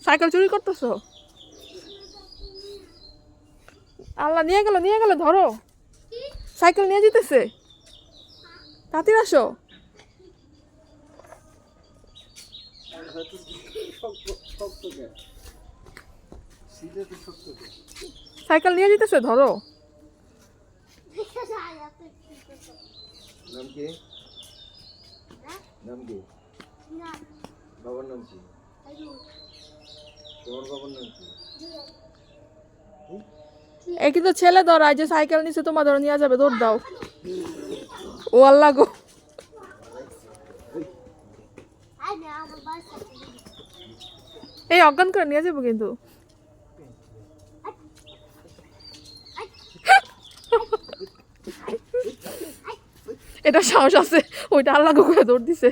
Cycle চুরি করতেছো? আল্লাহ নিয়ে গেল ধরো। সাইকেল নিয়ে যেতেছে, তাড়াতাড়ি আসো। সাইকেল নিয়ে যেতেছে, ধরো। নাম কি? নাম কি? বাবার নাম কি? তোমার বাবার নাম কি? এই কিন্তু ছেলে ধরা, যে সাইকেল নিচে তোমার ধরো নিয়ে যাবে, দৌড় দাও। ও আল্লাহ গো, এই অজ্ঞান করে নিয়ে যাবো কিন্তু। এটা সাহস আছে, ওইটা আল্লাহ গো করে দৌড় দিছে।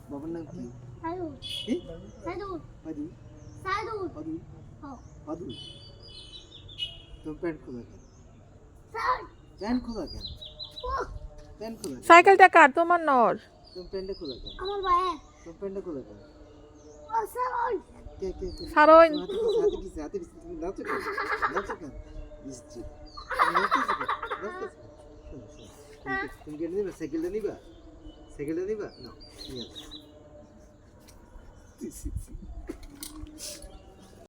বাবার নাম কি? তোমার প্যান্ট খোলা কেন? প্যান্ট খোলা কেন? প্যান্ট খোলা কেন? সাইকেলটা কার, তোমার না ওর? তোমার প্যান্টটা খোলা কেন? তোমার প্যান্টটা খোলা কেন? কে কে কে? সারোইন। হাতে কিসে তুমি নাচো কেন? নাচো কেন? ইসজি তুমি নাচতেছো কেন? নাচতেছো কেন? শোনো, শোনো। তুমি কি নিবা? সাইকেলটা নিবা? সাইকেলটা নিবা? নাও, নিয়ে আসো।